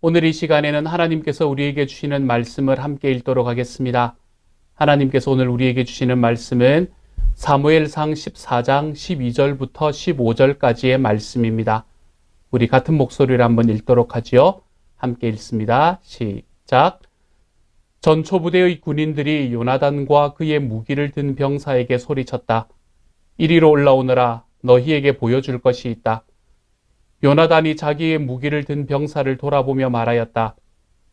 오늘 이 시간에는 하나님께서 우리에게 주시는 말씀을 함께 읽도록 하겠습니다. 하나님께서 오늘 우리에게 주시는 말씀은 사무엘상 14장 12절부터 15절까지의 말씀입니다. 우리 같은 목소리를 한번 읽도록 하지요. 함께 읽습니다. 시작. 전초부대의 군인들이 요나단과 그의 무기를 든 병사에게 소리쳤다. 이리로 올라오너라. 너희에게 보여줄 것이 있다. 요나단이 자기의 무기를 든 병사를 돌아보며 말하였다.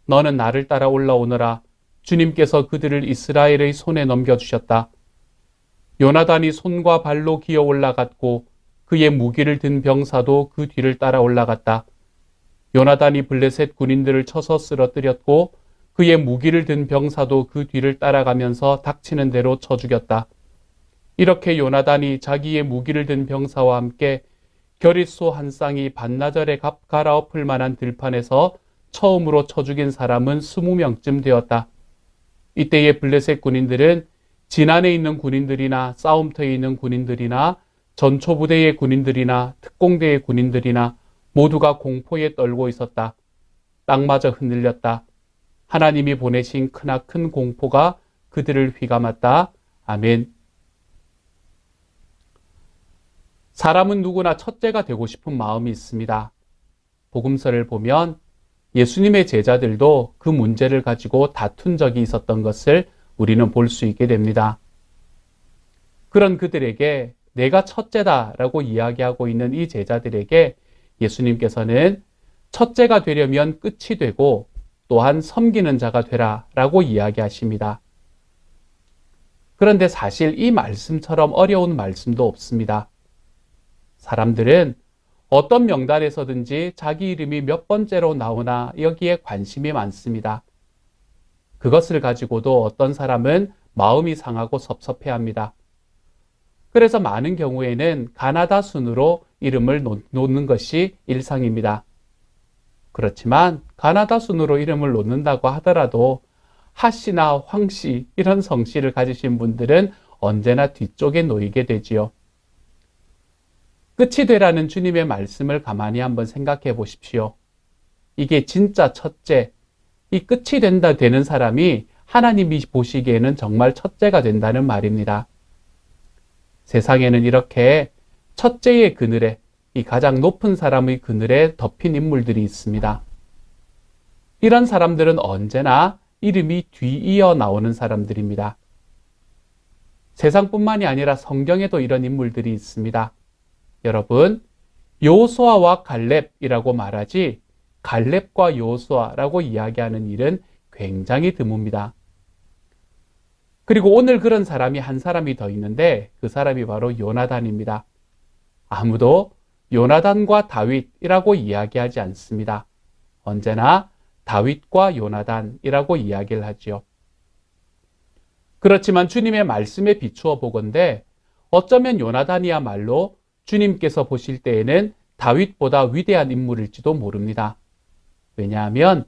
너는 나를 따라 올라오너라. 주님께서 그들을 이스라엘의 손에 넘겨주셨다. 요나단이 손과 발로 기어 올라갔고 그의 무기를 든 병사도 그 뒤를 따라 올라갔다. 요나단이 블레셋 군인들을 쳐서 쓰러뜨렸고 그의 무기를 든 병사도 그 뒤를 따라가면서 닥치는 대로 쳐 죽였다. 이렇게 요나단이 자기의 무기를 든 병사와 함께 겨릿소 한 쌍이 반나절에 갈아엎을 만한 들판에서 처음으로 쳐 죽인 사람은 20명쯤 되었다. 이때의 블레셋 군인들은 진안에 있는 군인들이나 싸움터에 있는 군인들이나 전초부대의 군인들이나 특공대의 군인들이나 모두가 공포에 떨고 있었다. 땅마저 흔들렸다. 하나님이 보내신 크나큰 공포가 그들을 휘감았다. 아멘. 사람은 누구나 첫째가 되고 싶은 마음이 있습니다. 복음서를 보면 예수님의 제자들도 그 문제를 가지고 다툰 적이 있었던 것을 우리는 볼 수 있게 됩니다. 그런 그들에게 내가 첫째다라고 이야기하고 있는 이 제자들에게 예수님께서는 첫째가 되려면 끝이 되고 또한 섬기는 자가 되라라고 이야기하십니다. 그런데 사실 이 말씀처럼 어려운 말씀도 없습니다. 사람들은 어떤 명단에서든지 자기 이름이 몇 번째로 나오나 여기에 관심이 많습니다. 그것을 가지고도 어떤 사람은 마음이 상하고 섭섭해합니다. 그래서 많은 경우에는 가나다 순으로 이름을 놓는 것이 일상입니다. 그렇지만 가나다 순으로 이름을 놓는다고 하더라도 하씨나 황씨 이런 성씨를 가지신 분들은 언제나 뒤쪽에 놓이게 되지요. 끝이 되라는 주님의 말씀을 가만히 한번 생각해 보십시오. 이게 진짜 첫째, 이 끝이 되는 사람이 하나님이 보시기에는 정말 첫째가 된다는 말입니다. 세상에는 이렇게 첫째의 그늘에, 이 가장 높은 사람의 그늘에 덮인 인물들이 있습니다. 이런 사람들은 언제나 이름이 뒤이어 나오는 사람들입니다. 세상뿐만이 아니라 성경에도 이런 인물들이 있습니다. 여러분, 여호수아와 갈렙이라고 말하지 갈렙과 여호수아라고 이야기하는 일은 굉장히 드뭅니다. 그리고 오늘 그런 사람이 한 사람이 더 있는데 그 사람이 바로 요나단입니다. 아무도 요나단과 다윗이라고 이야기하지 않습니다. 언제나 다윗과 요나단이라고 이야기를 하지요. 그렇지만 주님의 말씀에 비추어 보건대 어쩌면 요나단이야말로 주님께서 보실 때에는 다윗보다 위대한 인물일지도 모릅니다. 왜냐하면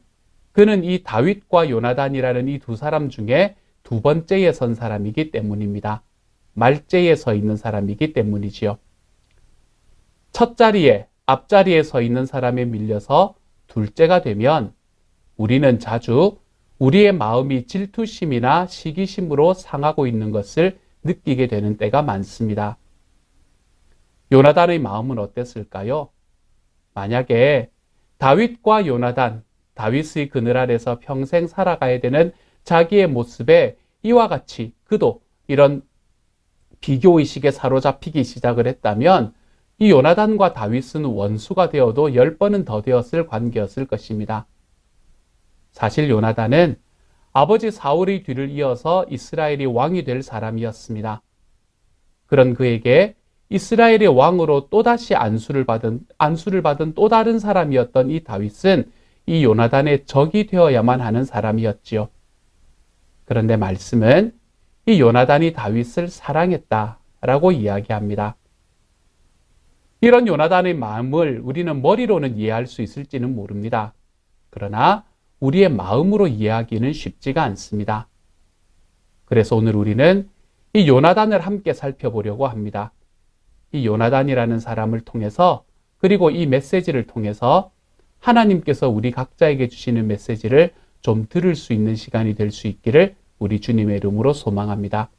그는 이 다윗과 요나단이라는 이 두 사람 중에 두 번째에 선 사람이기 때문입니다. 말째에 서 있는 사람이기 때문이지요. 첫 자리에, 앞자리에 서 있는 사람에 밀려서 둘째가 되면 우리는 자주 우리의 마음이 질투심이나 시기심으로 상하고 있는 것을 느끼게 되는 때가 많습니다. 요나단의 마음은 어땠을까요? 만약에 다윗과 요나단, 다윗의 그늘 아래서 평생 살아가야 되는 자기의 모습에 이와 같이 그도 이런 비교의식에 사로잡히기 시작을 했다면 이 요나단과 다윗은 원수가 되어도 10번은 더 되었을 관계였을 것입니다. 사실 요나단은 아버지 사울의 뒤를 이어서 이스라엘이 왕이 될 사람이었습니다. 그런 그에게 이스라엘의 왕으로 또다시 안수를 받은 또 다른 사람이었던 이 다윗은 이 요나단의 적이 되어야만 하는 사람이었지요. 그런데 말씀은 이 요나단이 다윗을 사랑했다라고 이야기합니다. 이런 요나단의 마음을 우리는 머리로는 이해할 수 있을지는 모릅니다. 그러나 우리의 마음으로 이해하기는 쉽지가 않습니다. 그래서 오늘 우리는 이 요나단을 함께 살펴보려고 합니다. 이 요나단이라는 사람을 통해서 그리고 이 메시지를 통해서 하나님께서 우리 각자에게 주시는 메시지를 좀 들을 수 있는 시간이 될 수 있기를 우리 주님의 이름으로 소망합니다.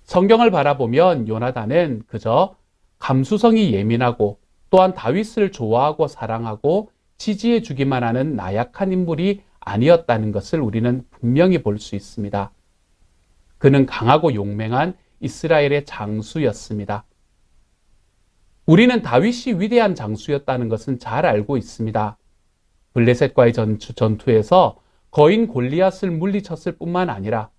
성경을 바라보면 요나단은 그저 감수성이 예민하고 또한 다윗을 좋아하고 사랑하고 지지해 주기만 하는 나약한 인물이 아니었다는 것을 우리는 분명히 볼 수 있습니다. 그는 강하고 용맹한 이스라엘의 장수였습니다. 우리는 다윗이 위대한 장수였다는 것은 잘 알고 있습니다. 블레셋과의 전투에서 거인 골리앗을 물리쳤을 뿐만 아니라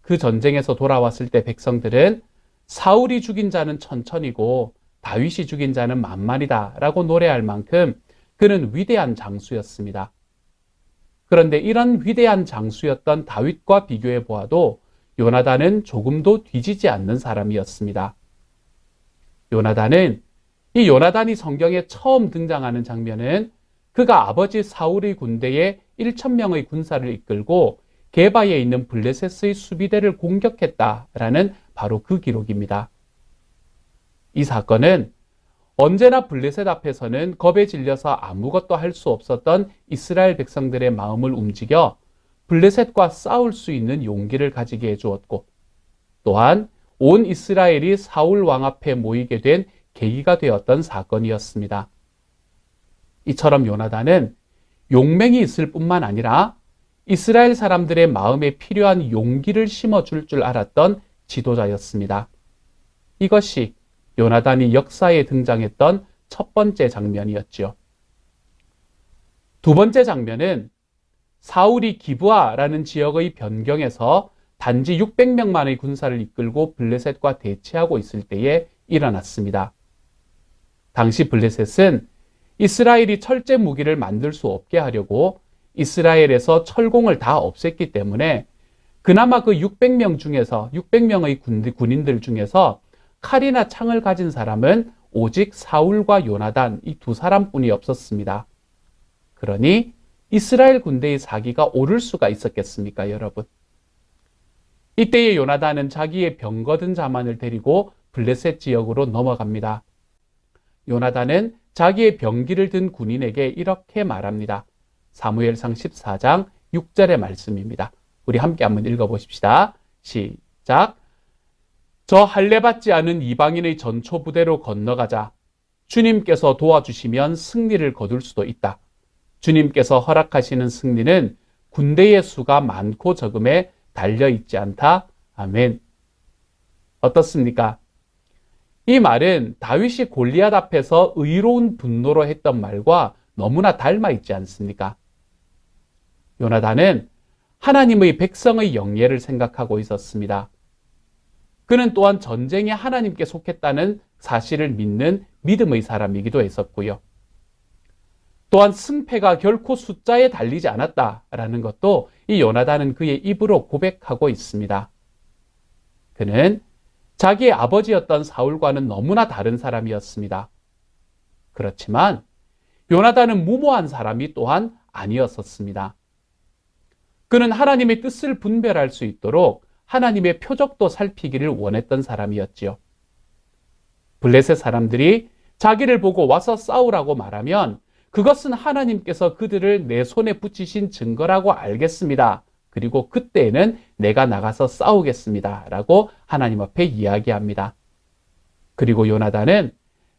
그 전쟁에서 돌아왔을 때 백성들은 사울이 죽인 자는 천천히고 다윗이 죽인 자는 만만이다 라고 노래할 만큼 그는 위대한 장수였습니다. 그런데 이런 위대한 장수였던 다윗과 비교해 보아도 요나단은 조금도 뒤지지 않는 사람이었습니다. 이 요나단이 성경에 처음 등장하는 장면은 그가 아버지 사울의 군대에 1,000명의 군사를 이끌고 게바에 있는 블레셋의 수비대를 공격했다라는 바로 그 기록입니다. 이 사건은 언제나 블레셋 앞에서는 겁에 질려서 아무것도 할 수 없었던 이스라엘 백성들의 마음을 움직여 블레셋과 싸울 수 있는 용기를 가지게 해주었고 또한 온 이스라엘이 사울 왕 앞에 모이게 된 계기가 되었던 사건이었습니다. 이처럼 요나단은 용맹이 있을 뿐만 아니라 이스라엘 사람들의 마음에 필요한 용기를 심어줄 줄 알았던 지도자였습니다. 이것이 요나단이 역사에 등장했던 첫 번째 장면이었죠. 두 번째 장면은 사울이 기브아라는 지역의 변경에서 단지 600명만의 군사를 이끌고 블레셋과 대치하고 있을 때에 일어났습니다. 당시 블레셋은 이스라엘이 철제 무기를 만들 수 없게 하려고 이스라엘에서 철공을 다 없앴기 때문에 그나마 그 600명의 군인들 중에서 칼이나 창을 가진 사람은 오직 사울과 요나단 이 두 사람뿐이 없었습니다. 그러니 이스라엘 군대의 사기가 오를 수가 있었겠습니까, 여러분? 이때에 요나단은 자기의 병거든 자만을 데리고 블레셋 지역으로 넘어갑니다. 요나단은 자기의 병기를 든 군인에게 이렇게 말합니다. 사무엘상 14장 6절의 말씀입니다. 우리 함께 한번 읽어보십시다. 시작. 저 할례받지 않은 이방인의 전초 부대로 건너가자. 주님께서 도와주시면 승리를 거둘 수도 있다. 주님께서 허락하시는 승리는 군대의 수가 많고 적음에 달려있지 않다. 아멘. 어떻습니까? 이 말은 다윗이 골리앗 앞에서 의로운 분노로 했던 말과 너무나 닮아 있지 않습니까? 요나단은 하나님의 백성의 영예를 생각하고 있었습니다. 그는 또한 전쟁에 하나님께 속했다는 사실을 믿는 믿음의 사람이기도 했었고요. 또한 승패가 결코 숫자에 달리지 않았다라는 것도 이 요나단은 그의 입으로 고백하고 있습니다. 그는 자기의 아버지였던 사울과는 너무나 다른 사람이었습니다. 그렇지만 요나단은 무모한 사람이 또한 아니었었습니다. 그는 하나님의 뜻을 분별할 수 있도록 하나님의 표적도 살피기를 원했던 사람이었지요. 블레셋 사람들이 자기를 보고 와서 싸우라고 말하면 그것은 하나님께서 그들을 내 손에 붙이신 증거라고 알겠습니다. 그리고 그때에는 내가 나가서 싸우겠습니다. 라고 하나님 앞에 이야기합니다. 그리고 요나단은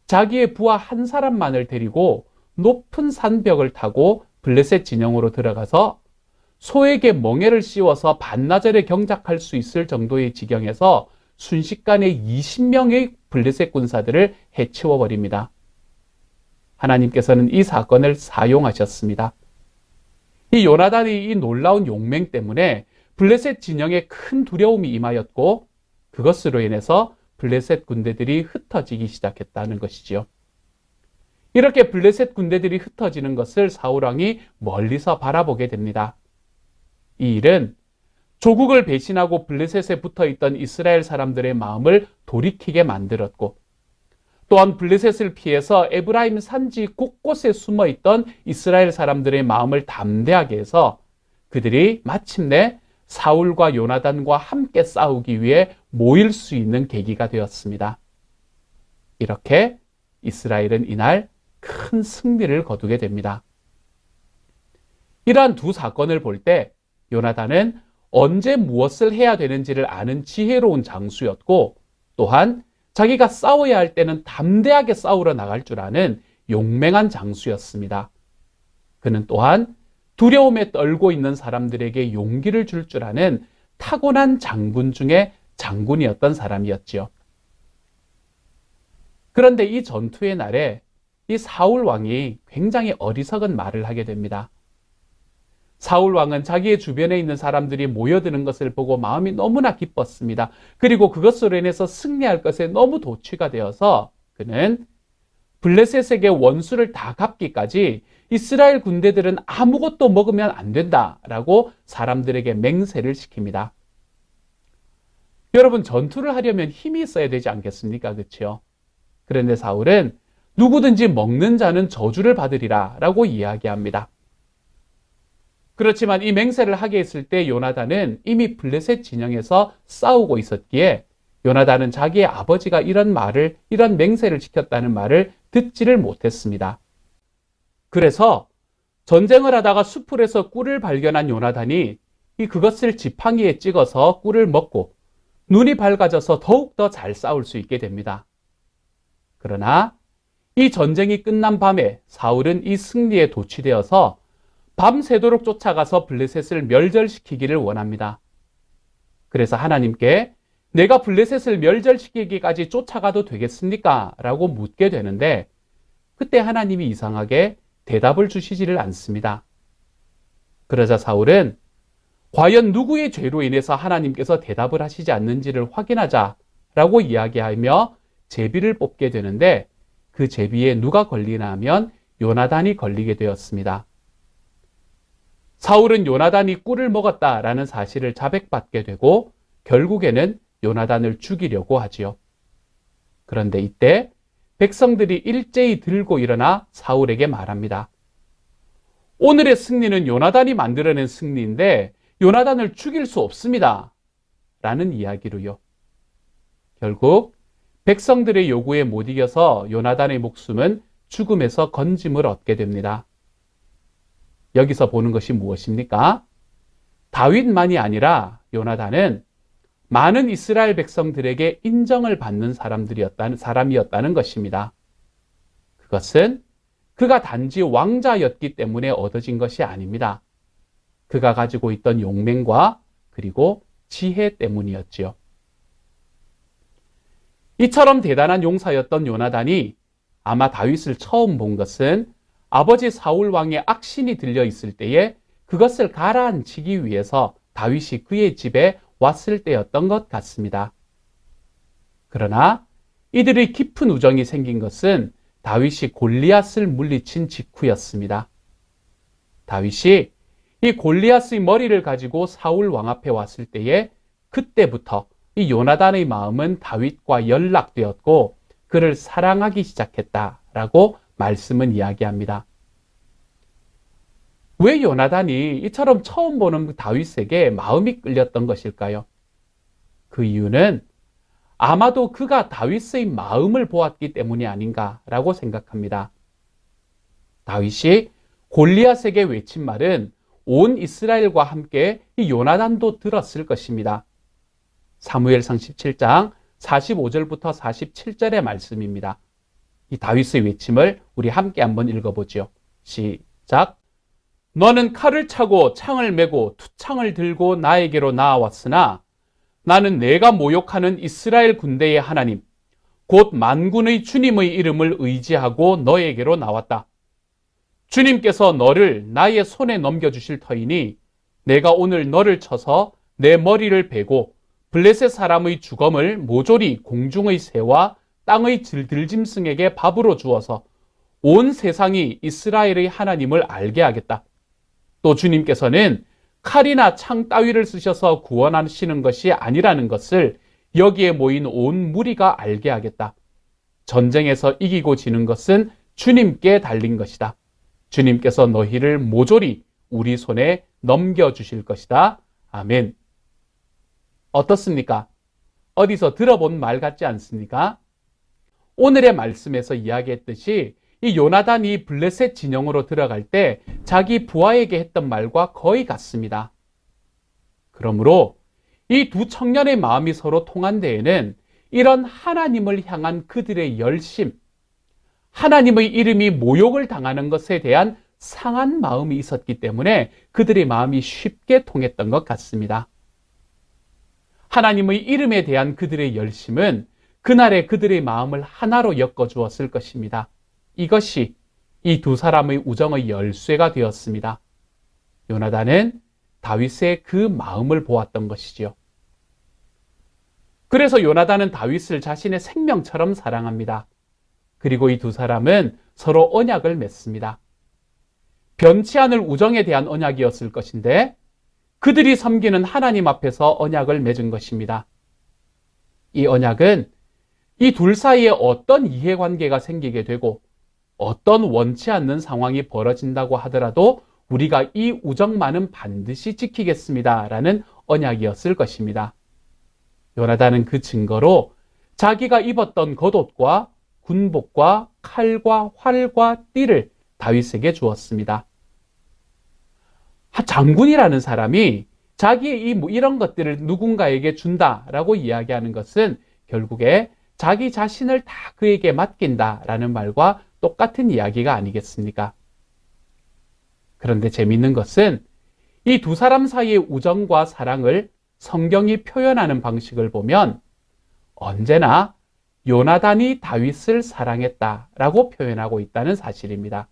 자기의 부하 한 사람만을 데리고 높은 산벽을 타고 블레셋 진영으로 들어가서 소에게 멍에를 씌워서 반나절에 경작할 수 있을 정도의 지경에서 순식간에 20명의 블레셋 군사들을 해치워버립니다. 하나님께서는 이 사건을 사용하셨습니다. 이 요나단의 이 놀라운 용맹 때문에 블레셋 진영에 큰 두려움이 임하였고 그것으로 인해서 블레셋 군대들이 흩어지기 시작했다는 것이지요. 이렇게 블레셋 군대들이 흩어지는 것을 사울왕이 멀리서 바라보게 됩니다. 이 일은 조국을 배신하고 블레셋에 붙어있던 이스라엘 사람들의 마음을 돌이키게 만들었고 또한 블레셋을 피해서 에브라임 산지 곳곳에 숨어있던 이스라엘 사람들의 마음을 담대하게 해서 그들이 마침내 사울과 요나단과 함께 싸우기 위해 모일 수 있는 계기가 되었습니다. 이렇게 이스라엘은 이날 큰 승리를 거두게 됩니다. 이러한 두 사건을 볼 때 요나단은 언제 무엇을 해야 되는지를 아는 지혜로운 장수였고, 또한 자기가 싸워야 할 때는 담대하게 싸우러 나갈 줄 아는 용맹한 장수였습니다. 그는 또한 두려움에 떨고 있는 사람들에게 용기를 줄 줄 아는 타고난 장군 중에 장군이었던 사람이었지요. 그런데 이 전투의 날에 이 사울 왕이 굉장히 어리석은 말을 하게 됩니다. 사울 왕은 자기의 주변에 있는 사람들이 모여드는 것을 보고 마음이 너무나 기뻤습니다. 그리고 그것으로 인해서 승리할 것에 너무 도취가 되어서 그는 블레셋에게 원수를 다 갚기까지 이스라엘 군대들은 아무것도 먹으면 안 된다라고 사람들에게 맹세를 시킵니다. 여러분, 전투를 하려면 힘이 있어야 되지 않겠습니까? 그렇죠? 그런데 사울은 누구든지 먹는 자는 저주를 받으리라 라고 이야기합니다. 그렇지만 이 맹세를 하게 했을 때 요나단은 이미 블레셋 진영에서 싸우고 있었기에 요나단은 자기의 아버지가 이런 맹세를 시켰다는 말을 듣지를 못했습니다. 그래서 전쟁을 하다가 수풀에서 꿀을 발견한 요나단이 그것을 지팡이에 찍어서 꿀을 먹고 눈이 밝아져서 더욱더 잘 싸울 수 있게 됩니다. 그러나 이 전쟁이 끝난 밤에 사울은 이 승리에 도취되어서 밤새도록 쫓아가서 블레셋을 멸절시키기를 원합니다. 그래서 하나님께 내가 블레셋을 멸절시키기까지 쫓아가도 되겠습니까? 라고 묻게 되는데 그때 하나님이 이상하게 대답을 주시지를 않습니다. 그러자 사울은 과연 누구의 죄로 인해서 하나님께서 대답을 하시지 않는지를 확인하자라고 이야기하며 제비를 뽑게 되는데 그 제비에 누가 걸리나 하면 요나단이 걸리게 되었습니다. 사울은 요나단이 꿀을 먹었다라는 사실을 자백받게 되고 결국에는 요나단을 죽이려고 하지요. 그런데 이때 백성들이 일제히 들고 일어나 사울에게 말합니다. 오늘의 승리는 요나단이 만들어낸 승리인데 요나단을 죽일 수 없습니다. 라는 이야기로요. 결국 백성들의 요구에 못 이겨서 요나단의 목숨은 죽음에서 건짐을 얻게 됩니다. 여기서 보는 것이 무엇입니까? 다윗만이 아니라 요나단은 많은 이스라엘 백성들에게 인정을 받는 사람이었다는 것입니다. 그것은 그가 단지 왕자였기 때문에 얻어진 것이 아닙니다. 그가 가지고 있던 용맹과 그리고 지혜 때문이었지요. 이처럼 대단한 용사였던 요나단이 아마 다윗을 처음 본 것은 아버지 사울 왕의 악신이 들려 있을 때에 그것을 가라앉히기 위해서 다윗이 그의 집에 왔을 때였던 것 같습니다. 그러나 이들의 깊은 우정이 생긴 것은 다윗이 골리앗을 물리친 직후였습니다. 다윗이 이 골리앗의 머리를 가지고 사울 왕 앞에 왔을 때에 그때부터 이 요나단의 마음은 다윗과 연락되었고 그를 사랑하기 시작했다라고 말씀은 이야기합니다. 왜 요나단이 이처럼 처음 보는 다윗에게 마음이 끌렸던 것일까요? 그 이유는 아마도 그가 다윗의 마음을 보았기 때문이 아닌가라고 생각합니다. 다윗이 골리앗에게 외친 말은 온 이스라엘과 함께 이 요나단도 들었을 것입니다. 사무엘상 17장 45절부터 47절의 말씀입니다. 이 다윗의 외침을 우리 함께 한번 읽어보죠. 시작. 너는 칼을 차고 창을 메고 투창을 들고 나에게로 나아왔으나 나는 내가 모욕하는 이스라엘 군대의 하나님, 곧 만군의 주님의 이름을 의지하고 너에게로 나왔다. 주님께서 너를 나의 손에 넘겨주실 터이니 내가 오늘 너를 쳐서 내 머리를 베고 블레셋 사람의 주검을 모조리 공중의 새와 땅의 들짐승에게 밥으로 주어서 온 세상이 이스라엘의 하나님을 알게 하겠다. 또 주님께서는 칼이나 창 따위를 쓰셔서 구원하시는 것이 아니라는 것을 여기에 모인 온 무리가 알게 하겠다. 전쟁에서 이기고 지는 것은 주님께 달린 것이다. 주님께서 너희를 모조리 우리 손에 넘겨주실 것이다. 아멘. 어떻습니까? 어디서 들어본 말 같지 않습니까? 오늘의 말씀에서 이야기했듯이 이 요나단이 블레셋 진영으로 들어갈 때 자기 부하에게 했던 말과 거의 같습니다. 그러므로 이 두 청년의 마음이 서로 통한 데에는 이런 하나님을 향한 그들의 열심, 하나님의 이름이 모욕을 당하는 것에 대한 상한 마음이 있었기 때문에 그들의 마음이 쉽게 통했던 것 같습니다. 하나님의 이름에 대한 그들의 열심은 그날의 그들의 마음을 하나로 엮어주었을 것입니다. 이것이 이 두 사람의 우정의 열쇠가 되었습니다. 요나단은 다윗의 그 마음을 보았던 것이지요. 그래서 요나단은 다윗을 자신의 생명처럼 사랑합니다. 그리고 이 두 사람은 서로 언약을 맺습니다. 변치 않을 우정에 대한 언약이었을 것인데 그들이 섬기는 하나님 앞에서 언약을 맺은 것입니다. 이 언약은 이 둘 사이에 어떤 이해관계가 생기게 되고 어떤 원치 않는 상황이 벌어진다고 하더라도 우리가 이 우정만은 반드시 지키겠습니다 라는 언약이었을 것입니다. 요나단은 그 증거로 자기가 입었던 겉옷과 군복과 칼과 활과 띠를 다윗에게 주었습니다. 장군이라는 사람이 자기의 이런 것들을 누군가에게 준다라고 이야기하는 것은 결국에 자기 자신을 다 그에게 맡긴다라는 말과 똑같은 이야기가 아니겠습니까? 그런데 재미있는 것은 이 두 사람 사이의 우정과 사랑을 성경이 표현하는 방식을 보면 언제나 요나단이 다윗을 사랑했다라고 표현하고 있다는 사실입니다.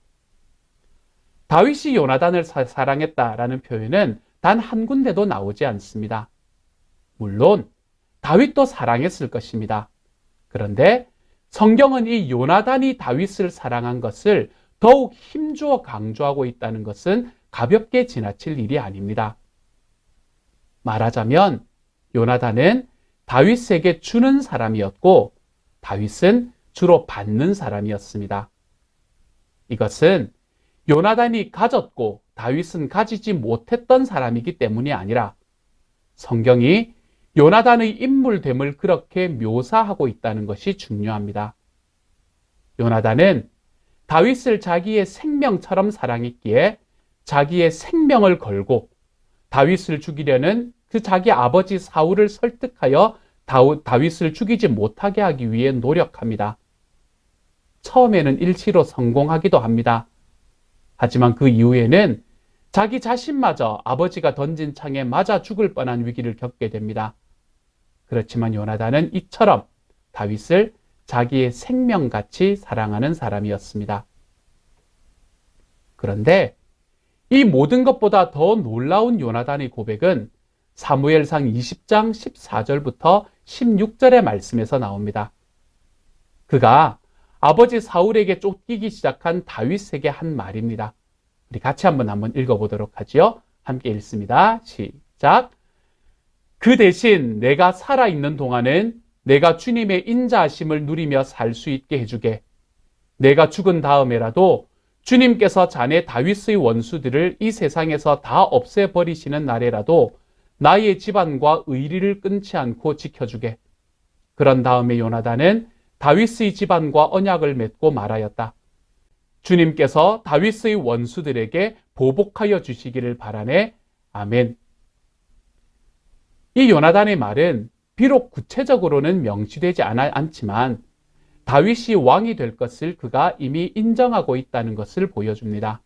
다윗이 요나단을 사랑했다라는 표현은 단 한 군데도 나오지 않습니다. 물론 다윗도 사랑했을 것입니다. 그런데 성경은 이 요나단이 다윗을 사랑한 것을 더욱 힘주어 강조하고 있다는 것은 가볍게 지나칠 일이 아닙니다. 말하자면 요나단은 다윗에게 주는 사람이었고 다윗은 주로 받는 사람이었습니다. 이것은 요나단이 가졌고 다윗은 가지지 못했던 사람이기 때문이 아니라 성경이 요나단의 인물됨을 그렇게 묘사하고 있다는 것이 중요합니다. 요나단은 다윗을 자기의 생명처럼 사랑했기에 자기의 생명을 걸고 다윗을 죽이려는 그 자기 아버지 사울을 설득하여 다윗을 죽이지 못하게 하기 위해 노력합니다. 처음에는 일시로 성공하기도 합니다. 하지만 그 이후에는 자기 자신마저 아버지가 던진 창에 맞아 죽을 뻔한 위기를 겪게 됩니다. 그렇지만 요나단은 이처럼 다윗을 자기의 생명같이 사랑하는 사람이었습니다. 그런데 이 모든 것보다 더 놀라운 요나단의 고백은 사무엘상 20장 14절부터 16절의 말씀에서 나옵니다. 그가 아버지 사울에게 쫓기기 시작한 다윗에게 한 말입니다. 우리 같이 한번 읽어보도록 하지요. 함께 읽습니다. 시작. 그 대신 내가 살아있는 동안은 내가 주님의 인자하심을 누리며 살 수 있게 해주게. 내가 죽은 다음에라도 주님께서 자네 다윗의 원수들을 이 세상에서 다 없애버리시는 날에라도 나의 집안과 의리를 끊지 않고 지켜주게. 그런 다음에 요나단은 다윗의 집안과 언약을 맺고 말하였다. 주님께서 다윗의 원수들에게 보복하여 주시기를 바라네. 아멘. 이 요나단의 말은 비록 구체적으로는 명시되지 않지만 다윗이 왕이 될 것을 그가 이미 인정하고 있다는 것을 보여줍니다.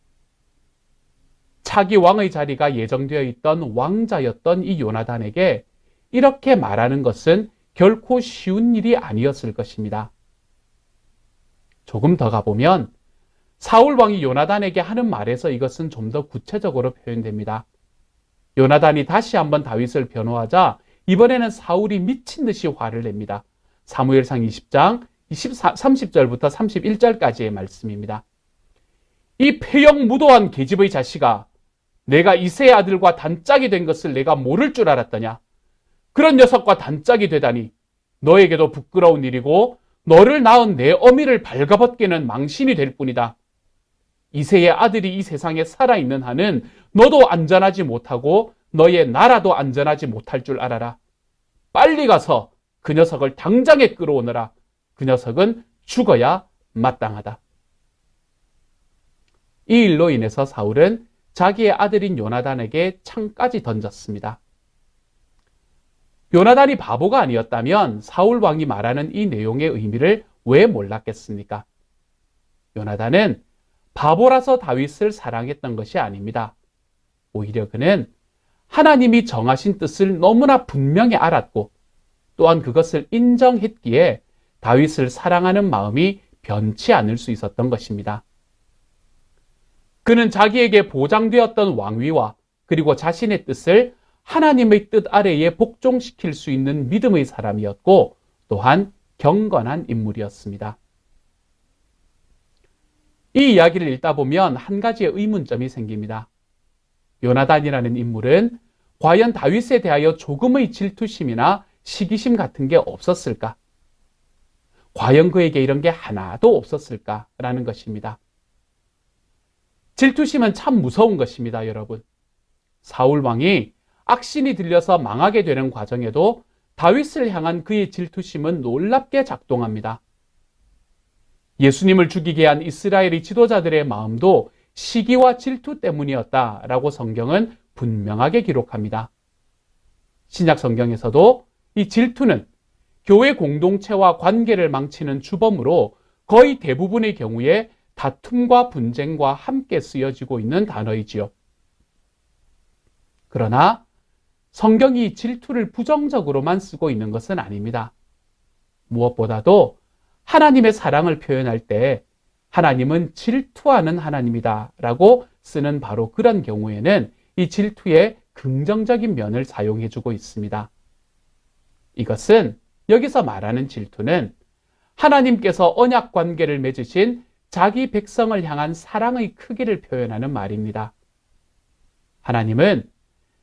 차기 왕의 자리가 예정되어 있던 왕자였던 이 요나단에게 이렇게 말하는 것은 결코 쉬운 일이 아니었을 것입니다. 조금 더 가보면 사울 왕이 요나단에게 하는 말에서 이것은 좀 더 구체적으로 표현됩니다. 요나단이 다시 한번 다윗을 변호하자 이번에는 사울이 미친 듯이 화를 냅니다. 사무엘상 20장 30절부터 31절까지의 말씀입니다. 이 폐영무도한 계집의 자식아, 내가 이새의 아들과 단짝이 된 것을 내가 모를 줄 알았더냐? 그런 녀석과 단짝이 되다니 너에게도 부끄러운 일이고 너를 낳은 내 어미를 발가벗기는 망신이 될 뿐이다. 이새의 아들이 이 세상에 살아있는 한은 너도 안전하지 못하고 너의 나라도 안전하지 못할 줄 알아라. 빨리 가서 그 녀석을 당장에 끌어오너라. 그 녀석은 죽어야 마땅하다. 이 일로 인해서 사울은 자기의 아들인 요나단에게 창까지 던졌습니다. 요나단이 바보가 아니었다면 사울 왕이 말하는 이 내용의 의미를 왜 몰랐겠습니까? 요나단은 바보라서 다윗을 사랑했던 것이 아닙니다. 오히려 그는 하나님이 정하신 뜻을 너무나 분명히 알았고 또한 그것을 인정했기에 다윗을 사랑하는 마음이 변치 않을 수 있었던 것입니다. 그는 자기에게 보장되었던 왕위와 그리고 자신의 뜻을 하나님의 뜻 아래에 복종시킬 수 있는 믿음의 사람이었고 또한 경건한 인물이었습니다. 이 이야기를 읽다 보면 한 가지의 의문점이 생깁니다. 요나단이라는 인물은 과연 다윗에 대하여 조금의 질투심이나 시기심 같은 게 없었을까? 과연 그에게 이런 게 하나도 없었을까라는 것입니다. 질투심은 참 무서운 것입니다, 여러분. 사울 왕이 악신이 들려서 망하게 되는 과정에도 다윗을 향한 그의 질투심은 놀랍게 작동합니다. 예수님을 죽이게 한 이스라엘의 지도자들의 마음도 시기와 질투 때문이었다라고 성경은 분명하게 기록합니다. 신약 성경에서도 이 질투는 교회 공동체와 관계를 망치는 주범으로 거의 대부분의 경우에 다툼과 분쟁과 함께 쓰여지고 있는 단어이지요. 그러나 성경이 질투를 부정적으로만 쓰고 있는 것은 아닙니다. 무엇보다도 하나님의 사랑을 표현할 때 하나님은 질투하는 하나님이다 라고 쓰는 바로 그런 경우에는 이 질투의 긍정적인 면을 사용해주고 있습니다. 이것은 여기서 말하는 질투는 하나님께서 언약 관계를 맺으신 자기 백성을 향한 사랑의 크기를 표현하는 말입니다. 하나님은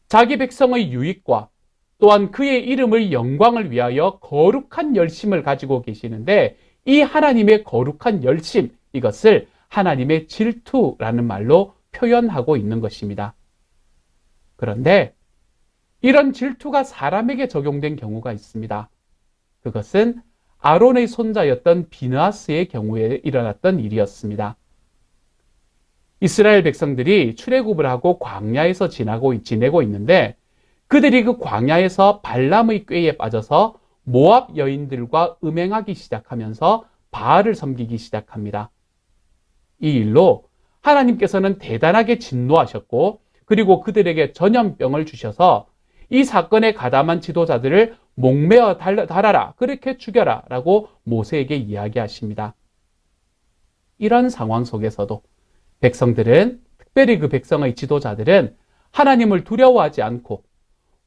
자기 백성의 유익과 또한 그의 이름의 영광을 위하여 거룩한 열심을 가지고 계시는데 이 하나님의 거룩한 열심, 이것을 하나님의 질투라는 말로 표현하고 있는 것입니다. 그런데 이런 질투가 사람에게 적용된 경우가 있습니다. 그것은 아론의 손자였던 비느하스의 경우에 일어났던 일이었습니다. 이스라엘 백성들이 출애굽을 하고 광야에서 지내고 있는데 그들이 그 광야에서 발람의 꾀에 빠져서 모압 여인들과 음행하기 시작하면서 바알을 섬기기 시작합니다. 이 일로 하나님께서는 대단하게 진노하셨고 그리고 그들에게 전염병을 주셔서 이 사건에 가담한 지도자들을 목매어 달아라, 그렇게 죽여라 라고 모세에게 이야기하십니다. 이런 상황 속에서도 백성들은, 특별히 그 백성의 지도자들은 하나님을 두려워하지 않고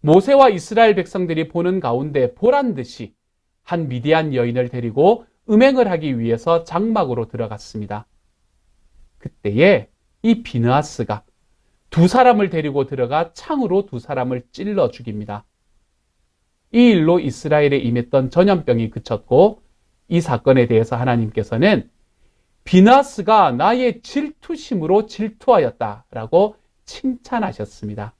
모세와 이스라엘 백성들이 보는 가운데 보란 듯이 한 미디안 여인을 데리고 음행을 하기 위해서 장막으로 들어갔습니다. 그때에 이 비느하스가 두 사람을 데리고 들어가 창으로 두 사람을 찔러 죽입니다. 이 일로 이스라엘에 임했던 전염병이 그쳤고 이 사건에 대해서 하나님께서는 비느하스가 나의 질투심으로 질투하였다라고 칭찬하셨습니다.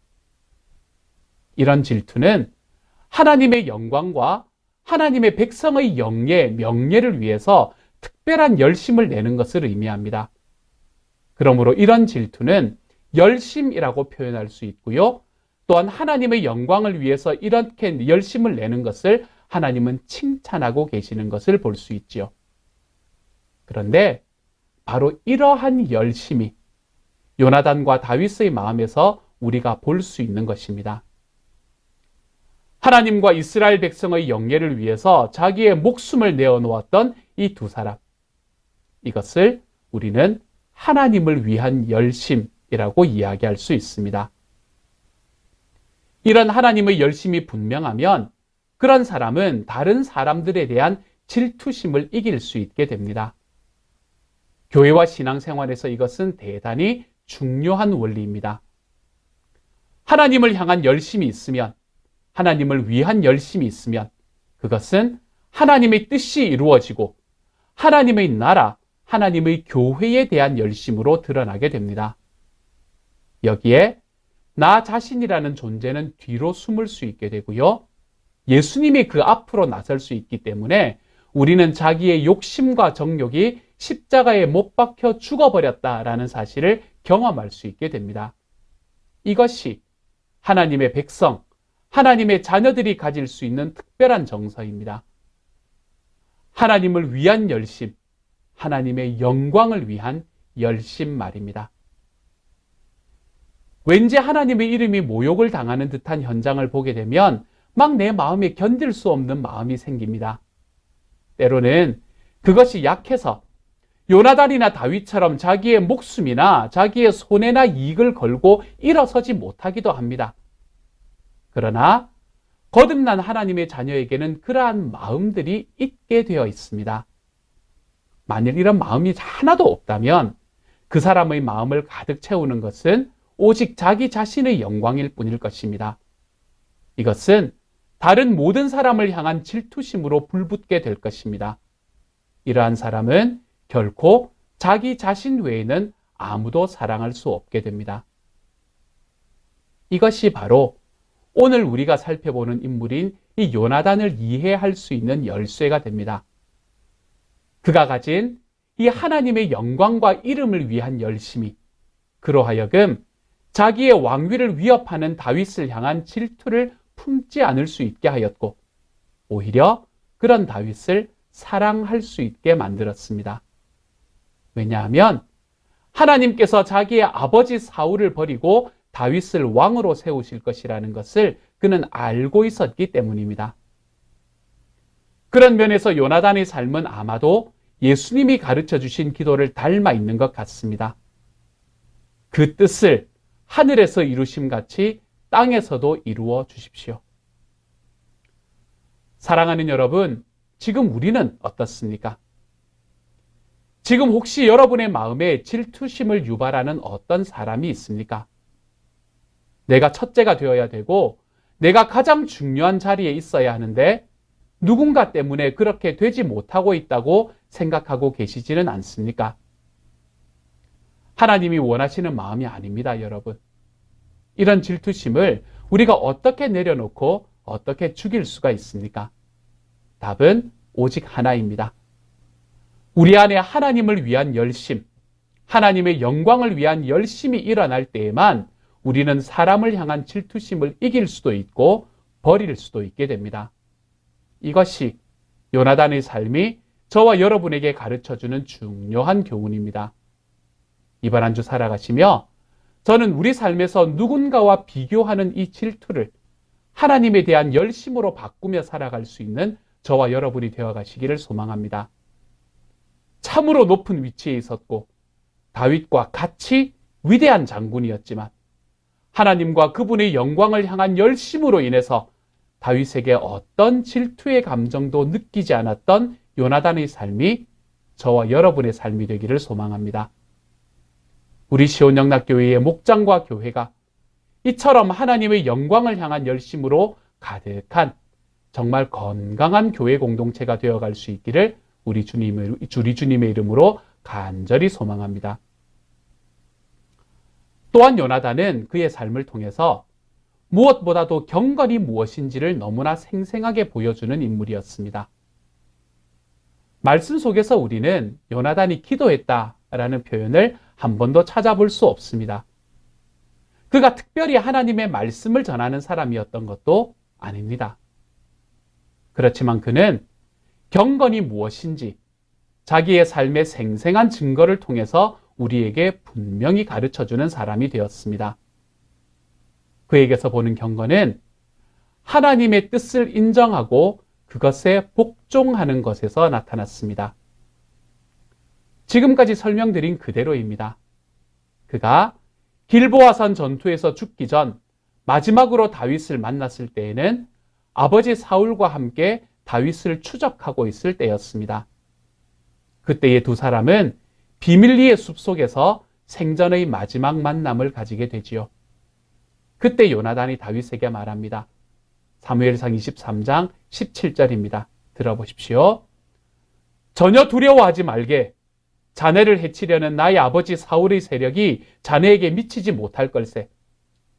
이런 질투는 하나님의 영광과 하나님의 백성의 영예, 명예를 위해서 특별한 열심을 내는 것을 의미합니다. 그러므로 이런 질투는 열심이라고 표현할 수 있고요. 또한 하나님의 영광을 위해서 이렇게 열심을 내는 것을 하나님은 칭찬하고 계시는 것을 볼 수 있지요. 그런데 바로 이러한 열심이 요나단과 다윗의 마음에서 우리가 볼 수 있는 것입니다. 하나님과 이스라엘 백성의 영예를 위해서 자기의 목숨을 내어놓았던 이 두 사람. 이것을 우리는 하나님을 위한 열심이라고 이야기할 수 있습니다. 이런 하나님의 열심이 분명하면 그런 사람은 다른 사람들에 대한 질투심을 이길 수 있게 됩니다. 교회와 신앙생활에서 이것은 대단히 중요한 원리입니다. 하나님을 향한 열심이 있으면, 하나님을 위한 열심이 있으면 그것은 하나님의 뜻이 이루어지고 하나님의 나라, 하나님의 교회에 대한 열심으로 드러나게 됩니다. 여기에 나 자신이라는 존재는 뒤로 숨을 수 있게 되고요. 예수님이 그 앞으로 나설 수 있기 때문에 우리는 자기의 욕심과 정욕이 십자가에 못 박혀 죽어버렸다라는 사실을 경험할 수 있게 됩니다. 이것이 하나님의 백성, 하나님의 자녀들이 가질 수 있는 특별한 정서입니다. 하나님을 위한 열심, 하나님의 영광을 위한 열심 말입니다. 왠지 하나님의 이름이 모욕을 당하는 듯한 현장을 보게 되면 막 내 마음에 견딜 수 없는 마음이 생깁니다. 때로는 그것이 약해서 요나단이나 다윗처럼 자기의 목숨이나 자기의 손해나 이익을 걸고 일어서지 못하기도 합니다. 그러나 거듭난 하나님의 자녀에게는 그러한 마음들이 있게 되어 있습니다. 만일 이런 마음이 하나도 없다면 그 사람의 마음을 가득 채우는 것은 오직 자기 자신의 영광일 뿐일 것입니다. 이것은 다른 모든 사람을 향한 질투심으로 불붙게 될 것입니다. 이러한 사람은 결코 자기 자신 외에는 아무도 사랑할 수 없게 됩니다. 이것이 바로 오늘 우리가 살펴보는 인물인 이 요나단을 이해할 수 있는 열쇠가 됩니다. 그가 가진 이 하나님의 영광과 이름을 위한 열심이 그로 하여금 자기의 왕위를 위협하는 다윗을 향한 질투를 품지 않을 수 있게 하였고 오히려 그런 다윗을 사랑할 수 있게 만들었습니다. 왜냐하면 하나님께서 자기의 아버지 사울을 버리고 다윗을 왕으로 세우실 것이라는 것을 그는 알고 있었기 때문입니다. 그런 면에서 요나단의 삶은 아마도 예수님이 가르쳐 주신 기도를 닮아 있는 것 같습니다. 그 뜻을 하늘에서 이루심 같이 땅에서도 이루어 주십시오. 사랑하는 여러분, 지금 우리는 어떻습니까? 지금 혹시 여러분의 마음에 질투심을 유발하는 어떤 사람이 있습니까? 내가 첫째가 되어야 되고 내가 가장 중요한 자리에 있어야 하는데 누군가 때문에 그렇게 되지 못하고 있다고 생각하고 계시지는 않습니까? 하나님이 원하시는 마음이 아닙니다, 여러분. 이런 질투심을 우리가 어떻게 내려놓고 어떻게 죽일 수가 있습니까? 답은 오직 하나입니다. 우리 안에 하나님을 위한 열심, 하나님의 영광을 위한 열심이 일어날 때에만 우리는 사람을 향한 질투심을 이길 수도 있고 버릴 수도 있게 됩니다. 이것이 요나단의 삶이 저와 여러분에게 가르쳐주는 중요한 교훈입니다. 이번 한 주 살아가시며 저는 우리 삶에서 누군가와 비교하는 이 질투를 하나님에 대한 열심으로 바꾸며 살아갈 수 있는 저와 여러분이 되어가시기를 소망합니다. 참으로 높은 위치에 있었고 다윗과 같이 위대한 장군이었지만 하나님과 그분의 영광을 향한 열심으로 인해서 다윗에게 어떤 질투의 감정도 느끼지 않았던 요나단의 삶이 저와 여러분의 삶이 되기를 소망합니다. 우리 시온영락교회의 목장과 교회가 이처럼 하나님의 영광을 향한 열심으로 가득한 정말 건강한 교회 공동체가 되어갈 수 있기를 우리 주님의 이름으로 간절히 소망합니다. 또한 요나단은 그의 삶을 통해서 무엇보다도 경건이 무엇인지를 너무나 생생하게 보여주는 인물이었습니다. 말씀 속에서 우리는 요나단이 기도했다라는 표현을 한 번도 찾아볼 수 없습니다. 그가 특별히 하나님의 말씀을 전하는 사람이었던 것도 아닙니다. 그렇지만 그는 경건이 무엇인지 자기의 삶의 생생한 증거를 통해서 우리에게 분명히 가르쳐주는 사람이 되었습니다. 그에게서 보는 경건은 하나님의 뜻을 인정하고 그것에 복종하는 것에서 나타났습니다. 지금까지 설명드린 그대로입니다. 그가 길보아산 전투에서 죽기 전 마지막으로 다윗을 만났을 때에는 아버지 사울과 함께 다윗을 추적하고 있을 때였습니다. 그때의 두 사람은 비밀리의 숲속에서 생전의 마지막 만남을 가지게 되지요. 그때 요나단이 다윗에게 말합니다. 사무엘상 23장 17절입니다. 들어보십시오. 전혀 두려워하지 말게. 자네를 해치려는 나의 아버지 사울의 세력이 자네에게 미치지 못할 걸세.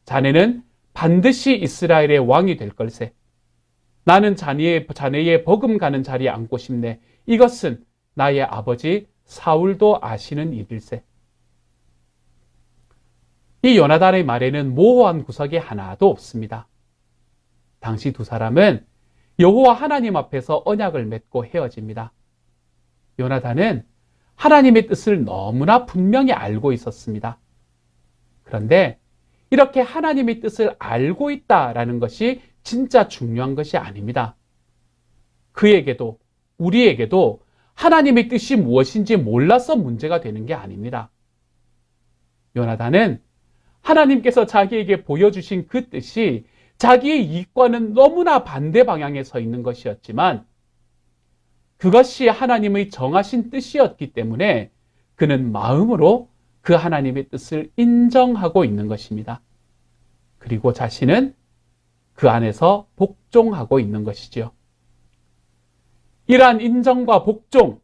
자네는 반드시 이스라엘의 왕이 될 걸세. 나는 자네의 버금가는 자리에 앉고 싶네. 이것은 나의 아버지 사울도 아시는 일일세. 이 요나단의 말에는 모호한 구석이 하나도 없습니다. 당시 두 사람은 여호와 하나님 앞에서 언약을 맺고 헤어집니다. 요나단은 하나님의 뜻을 너무나 분명히 알고 있었습니다. 그런데 이렇게 하나님의 뜻을 알고 있다라는 것이 진짜 중요한 것이 아닙니다. 그에게도 우리에게도 하나님의 뜻이 무엇인지 몰라서 문제가 되는 게 아닙니다. 요나단은 하나님께서 자기에게 보여주신 그 뜻이 자기의 이익과는 너무나 반대 방향에 서 있는 것이었지만 그것이 하나님의 정하신 뜻이었기 때문에 그는 마음으로 그 하나님의 뜻을 인정하고 있는 것입니다. 그리고 자신은 그 안에서 복종하고 있는 것이지요. 이러한 인정과 복종,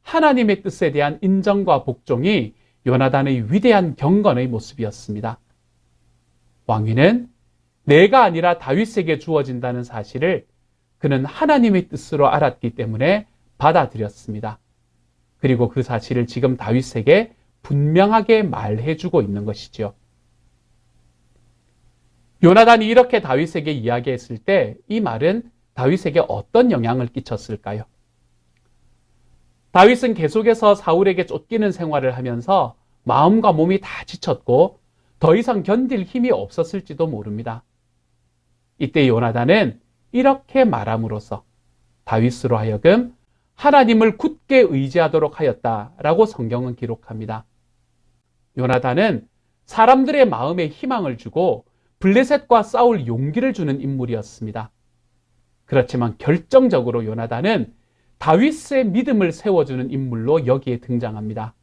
하나님의 뜻에 대한 인정과 복종이 요나단의 위대한 경건의 모습이었습니다. 왕위는 내가 아니라 다윗에게 주어진다는 사실을 그는 하나님의 뜻으로 알았기 때문에 받아들였습니다. 그리고 그 사실을 지금 다윗에게 분명하게 말해주고 있는 것이죠. 요나단이 이렇게 다윗에게 이야기했을 때 이 말은 다윗에게 어떤 영향을 끼쳤을까요? 다윗은 계속해서 사울에게 쫓기는 생활을 하면서 마음과 몸이 다 지쳤고 더 이상 견딜 힘이 없었을지도 모릅니다. 이때 요나단은 이렇게 말함으로써 다윗으로 하여금 하나님을 굳게 의지하도록 하였다라고 성경은 기록합니다. 요나단은 사람들의 마음에 희망을 주고 블레셋과 싸울 용기를 주는 인물이었습니다. 그렇지만 결정적으로 요나단은 다윗의 믿음을 세워주는 인물로 여기에 등장합니다.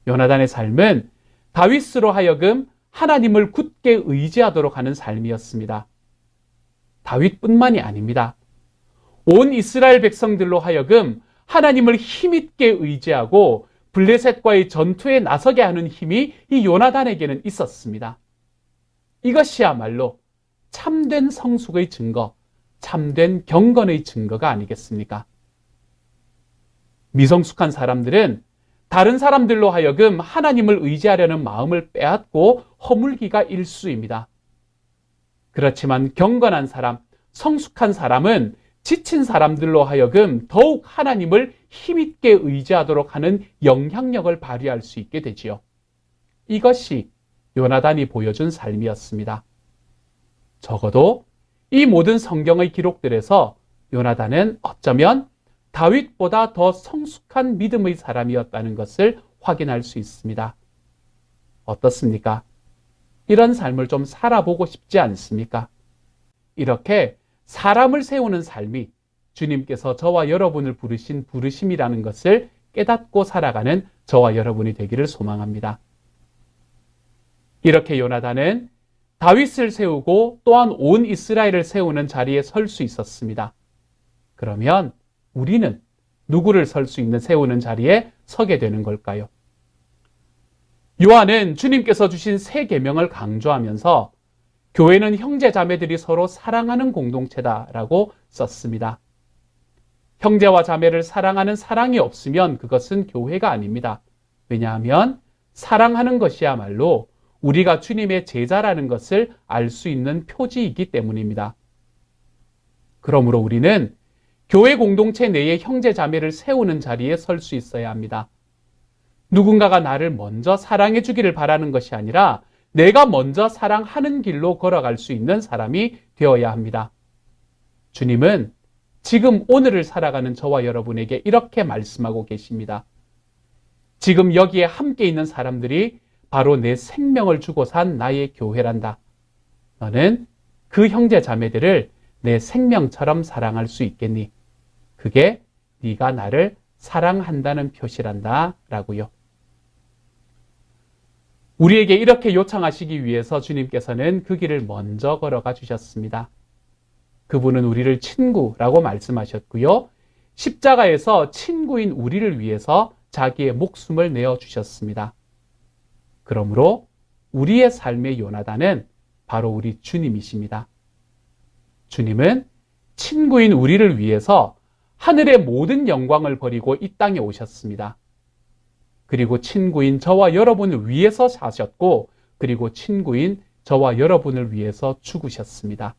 요나단의 삶은 다윗으로 하여금 하나님을 굳게 의지하도록 하는 삶이었습니다. 다윗뿐만이 아닙니다. 온 이스라엘 백성들로 하여금 하나님을 힘있게 의지하고 블레셋과의 전투에 나서게 하는 힘이 이 요나단에게는 있었습니다. 이것이야말로 참된 성숙의 증거, 참된 경건의 증거가 아니겠습니까? 미성숙한 사람들은 다른 사람들로 하여금 하나님을 의지하려는 마음을 빼앗고 허물기가 일쑤입니다. 그렇지만 경건한 사람, 성숙한 사람은 지친 사람들로 하여금 더욱 하나님을 힘있게 의지하도록 하는 영향력을 발휘할 수 있게 되지요. 이것이 요나단이 보여준 삶이었습니다. 적어도 이 모든 성경의 기록들에서 요나단은 어쩌면 다윗보다 더 성숙한 믿음의 사람이었다는 것을 확인할 수 있습니다. 어떻습니까? 이런 삶을 좀 살아보고 싶지 않습니까? 이렇게 사람을 세우는 삶이 주님께서 저와 여러분을 부르신 부르심이라는 것을 깨닫고 살아가는 저와 여러분이 되기를 소망합니다. 이렇게 요나단은 다윗을 세우고 또한 온 이스라엘을 세우는 자리에 설 수 있었습니다. 그러면 우리는 누구를 설 수 있는 세우는 자리에 서게 되는 걸까요? 요한은 주님께서 주신 새 계명을 강조하면서 교회는 형제 자매들이 서로 사랑하는 공동체다라고 썼습니다. 형제와 자매를 사랑하는 사랑이 없으면 그것은 교회가 아닙니다. 왜냐하면 사랑하는 것이야말로 우리가 주님의 제자라는 것을 알 수 있는 표지이기 때문입니다. 그러므로 우리는 교회 공동체 내에 형제 자매를 세우는 자리에 설 수 있어야 합니다. 누군가가 나를 먼저 사랑해 주기를 바라는 것이 아니라 내가 먼저 사랑하는 길로 걸어갈 수 있는 사람이 되어야 합니다. 주님은 지금 오늘을 살아가는 저와 여러분에게 이렇게 말씀하고 계십니다. 지금 여기에 함께 있는 사람들이 바로 내 생명을 주고 산 나의 교회란다. 너는 그 형제 자매들을 내 생명처럼 사랑할 수 있겠니? 그게 네가 나를 사랑한다는 표시란다 라고요. 우리에게 이렇게 요청하시기 위해서 주님께서는 그 길을 먼저 걸어가 주셨습니다. 그분은 우리를 친구라고 말씀하셨고요. 십자가에서 친구인 우리를 위해서 자기의 목숨을 내어주셨습니다. 그러므로 우리의 삶의 요나단은 바로 우리 주님이십니다. 주님은 친구인 우리를 위해서 하늘의 모든 영광을 버리고 이 땅에 오셨습니다. 그리고 친구인 저와 여러분을 위해서 사셨고, 그리고 친구인 저와 여러분을 위해서 죽으셨습니다.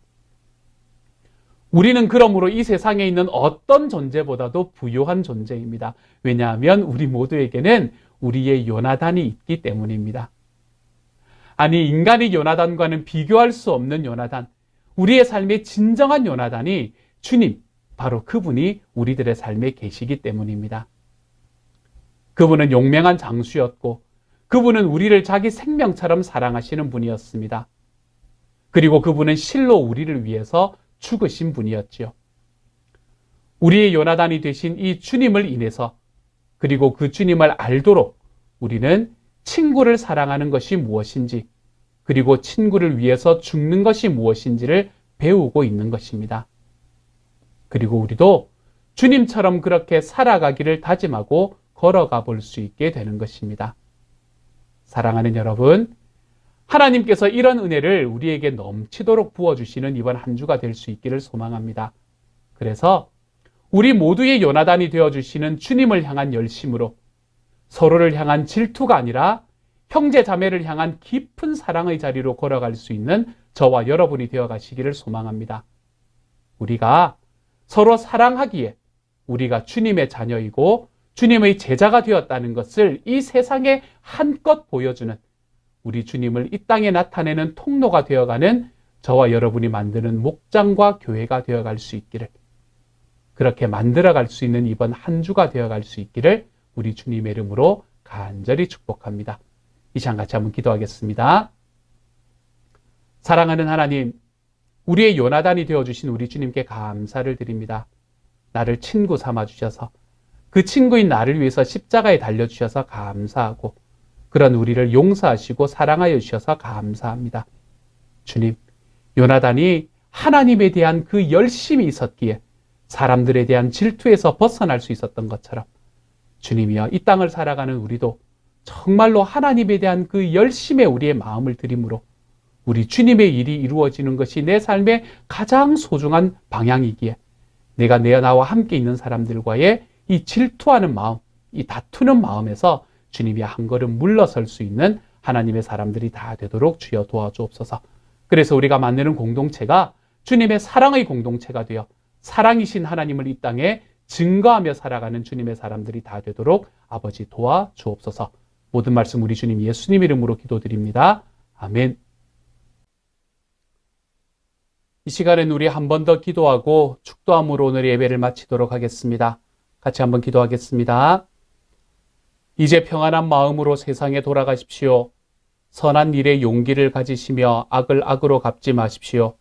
우리는 그러므로 이 세상에 있는 어떤 존재보다도 부유한 존재입니다. 왜냐하면 우리 모두에게는 우리의 요나단이 있기 때문입니다. 아니, 인간의 요나단과는 비교할 수 없는 요나단, 우리의 삶의 진정한 요나단이 주님, 바로 그분이 우리들의 삶에 계시기 때문입니다. 그분은 용맹한 장수였고, 그분은 우리를 자기 생명처럼 사랑하시는 분이었습니다. 그리고 그분은 실로 우리를 위해서 죽으신 분이었지요. 우리의 요나단이 되신 이 주님을 인해서, 그리고 그 주님을 알도록 우리는 친구를 사랑하는 것이 무엇인지, 그리고 친구를 위해서 죽는 것이 무엇인지를 배우고 있는 것입니다. 그리고 우리도 주님처럼 그렇게 살아가기를 다짐하고 걸어가 볼 수 있게 되는 것입니다. 사랑하는 여러분, 하나님께서 이런 은혜를 우리에게 넘치도록 부어주시는 이번 한 주가 될 수 있기를 소망합니다. 그래서 우리 모두의 요나단이 되어주시는 주님을 향한 열심으로 서로를 향한 질투가 아니라 형제 자매를 향한 깊은 사랑의 자리로 걸어갈 수 있는 저와 여러분이 되어 가시기를 소망합니다. 우리가 서로 사랑하기에 우리가 주님의 자녀이고 주님의 제자가 되었다는 것을 이 세상에 한껏 보여주는, 우리 주님을 이 땅에 나타내는 통로가 되어가는 저와 여러분이 만드는 목장과 교회가 되어갈 수 있기를, 그렇게 만들어갈 수 있는 이번 한 주가 되어갈 수 있기를 우리 주님의 이름으로 간절히 축복합니다. 이 시간 같이 한번 기도하겠습니다. 사랑하는 하나님, 우리의 요나단이 되어주신 우리 주님께 감사를 드립니다. 나를 친구 삼아주셔서, 그 친구인 나를 위해서 십자가에 달려주셔서 감사하고, 그런 우리를 용서하시고 사랑하여 주셔서 감사합니다. 주님, 요나단이 하나님에 대한 그 열심이 있었기에 사람들에 대한 질투에서 벗어날 수 있었던 것처럼, 주님이여, 이 땅을 살아가는 우리도 정말로 하나님에 대한 그 열심에 우리의 마음을 들임으로 우리 주님의 일이 이루어지는 것이 내 삶의 가장 소중한 방향이기에 내가 나와 함께 있는 사람들과의 이 질투하는 마음, 이 다투는 마음에서 주님이 한 걸음 물러설 수 있는 하나님의 사람들이 다 되도록 주여 도와주옵소서. 그래서 우리가 만드는 공동체가 주님의 사랑의 공동체가 되어 사랑이신 하나님을 이 땅에 증거하며 살아가는 주님의 사람들이 다 되도록 아버지 도와주옵소서. 모든 말씀 우리 주님 예수님 이름으로 기도드립니다. 아멘. 이 시간엔 우리 한 번 더 기도하고 축도함으로 오늘 예배를 마치도록 하겠습니다. 같이 한번 기도하겠습니다. 이제 평안한 마음으로 세상에 돌아가십시오. 선한 일에 용기를 가지시며 악을 악으로 갚지 마십시오.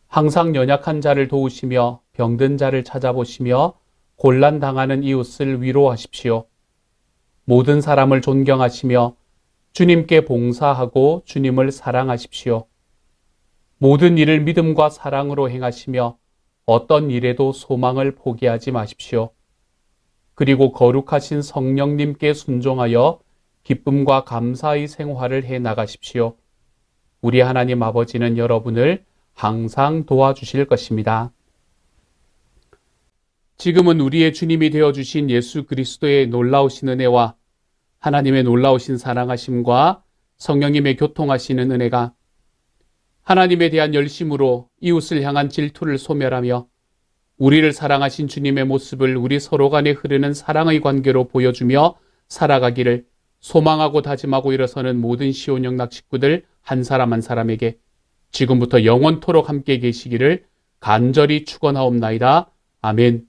항상 연약한 자를 도우시며 병든 자를 찾아보시며 곤란당하는 이웃을 위로하십시오. 모든 사람을 존경하시며 주님께 봉사하고 주님을 사랑하십시오. 모든 일을 믿음과 사랑으로 행하시며 어떤 일에도 소망을 포기하지 마십시오. 그리고 거룩하신 성령님께 순종하여 기쁨과 감사의 생활을 해 나가십시오. 우리 하나님 아버지는 여러분을 항상 도와주실 것입니다. 지금은 우리의 주님이 되어주신 예수 그리스도의 놀라우신 은혜와 하나님의 놀라우신 사랑하심과 성령님의 교통하시는 은혜가 하나님에 대한 열심으로 이웃을 향한 질투를 소멸하며 우리를 사랑하신 주님의 모습을 우리 서로 간에 흐르는 사랑의 관계로 보여주며 살아가기를 소망하고 다짐하고 일어서는 모든 시온영락 식구들 한 사람 한 사람에게 지금부터 영원토록 함께 계시기를 간절히 축원하옵나이다. 아멘.